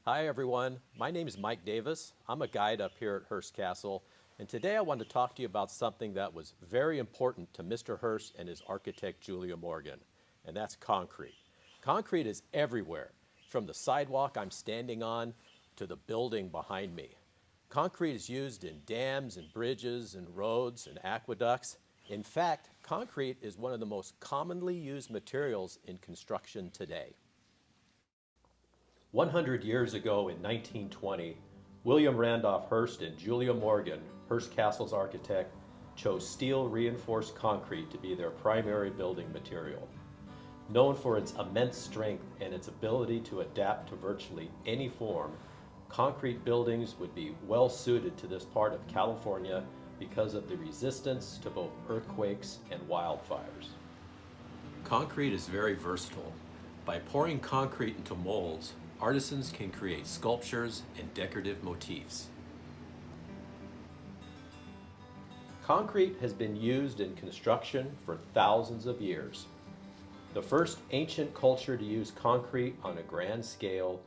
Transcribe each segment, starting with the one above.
Hi everyone, my name is Mike Davis. I'm a guide up here at Hearst Castle, and today I want to talk to you about something that was very important to Mr. Hearst and his architect Julia Morgan, and that's concrete. Concrete is everywhere, from the sidewalk I'm standing on to the building behind me. Concrete is used in dams and bridges and roads and aqueducts. In fact, concrete is one of the most commonly used materials in construction today. 100 years ago in 1920, William Randolph Hearst and Julia Morgan, Hearst Castle's architect, chose steel reinforced concrete to be their primary building material. Known for its immense strength and its ability to adapt to virtually any form, concrete buildings would be well suited to this part of California because of the resistance to both earthquakes and wildfires. Concrete is very versatile. By pouring concrete into molds, artisans can create sculptures and decorative motifs. Concrete has been used in construction for thousands of years. The first ancient culture to use concrete on a grand scale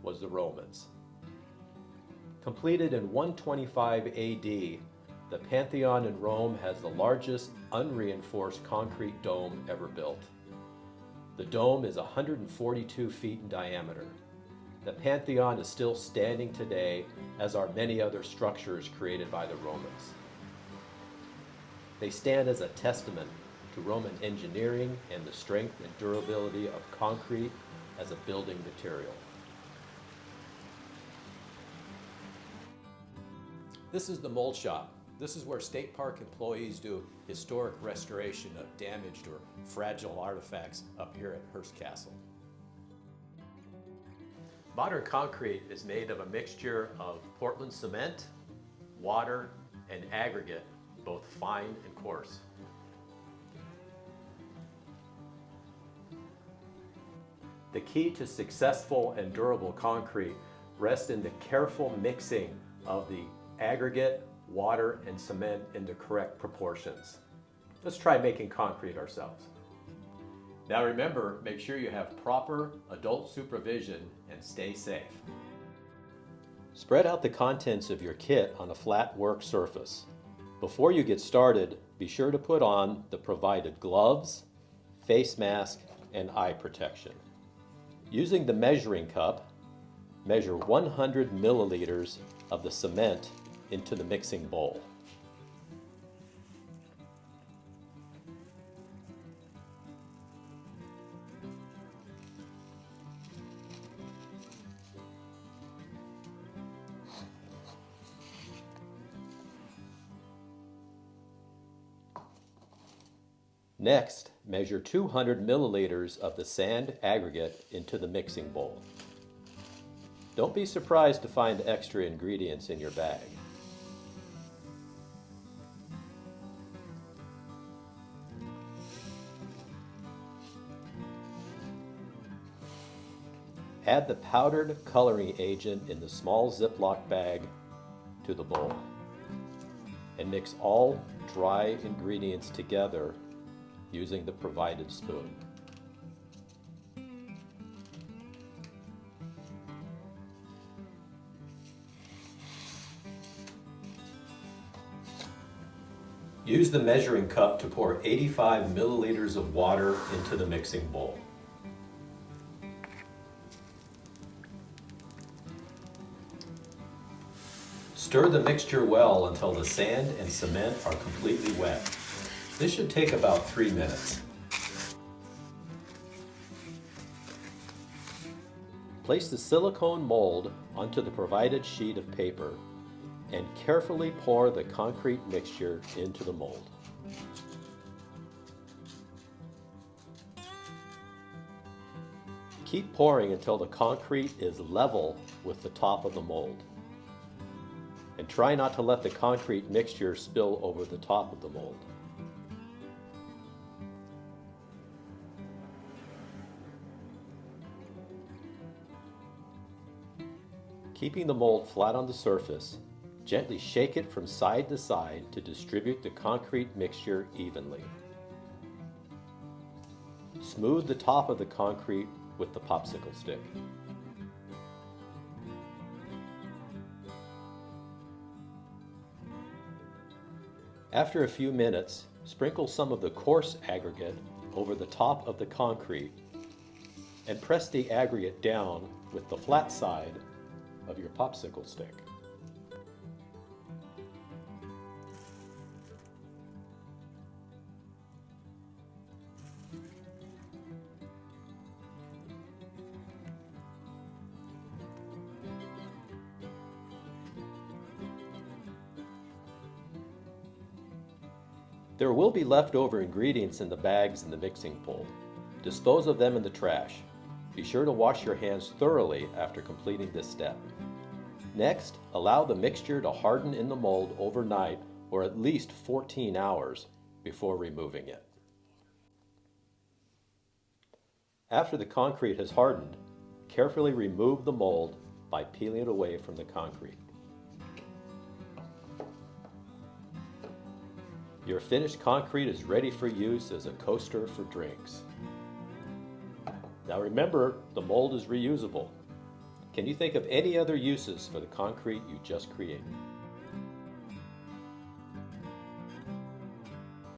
was the Romans. Completed in 125 AD, the Pantheon in Rome has the largest unreinforced concrete dome ever built. The dome is 142 feet in diameter. The Pantheon is still standing today, as are many other structures created by the Romans. They stand as a testament to Roman engineering and the strength and durability of concrete as a building material. This is the mold shop. This is where state park employees do historic restoration of damaged or fragile artifacts up here at Hearst Castle. Modern concrete is made of a mixture of Portland cement, water, and aggregate, both fine and coarse. The key to successful and durable concrete rests in the careful mixing of the aggregate, water, and cement in the correct proportions. Let's try making concrete ourselves. Now remember, make sure you have proper adult supervision and stay safe. Spread out the contents of your kit on a flat work surface. Before you get started, be sure to put on the provided gloves, face mask, and eye protection. Using the measuring cup, measure 100 milliliters of the cement into the mixing bowl. Next, measure 200 milliliters of the sand aggregate into the mixing bowl. Don't be surprised to find extra ingredients in your bag. Add the powdered coloring agent in the small ziploc bag to the bowl and mix all dry ingredients together using the provided spoon. Use the measuring cup to pour 85 milliliters of water into the mixing bowl. Stir the mixture well until the sand and cement are completely wet. This should take about 3 minutes. Place the silicone mold onto the provided sheet of paper and carefully pour the concrete mixture into the mold. Keep pouring until the concrete is level with the top of the mold. And try not to let the concrete mixture spill over the top of the mold. Keeping the mold flat on the surface, gently shake it from side to side to distribute the concrete mixture evenly. Smooth the top of the concrete with the popsicle stick. After a few minutes, sprinkle some of the coarse aggregate over the top of the concrete and press the aggregate down with the flat side of your popsicle stick. There will be leftover ingredients in the bags in the mixing bowl. Dispose of them in the trash. Be sure to wash your hands thoroughly after completing this step. Next, allow the mixture to harden in the mold overnight or at least 14 hours before removing it. After the concrete has hardened, carefully remove the mold by peeling it away from the concrete. Your finished concrete is ready for use as a coaster for drinks. Now remember, the mold is reusable. Can you think of any other uses for the concrete you just created?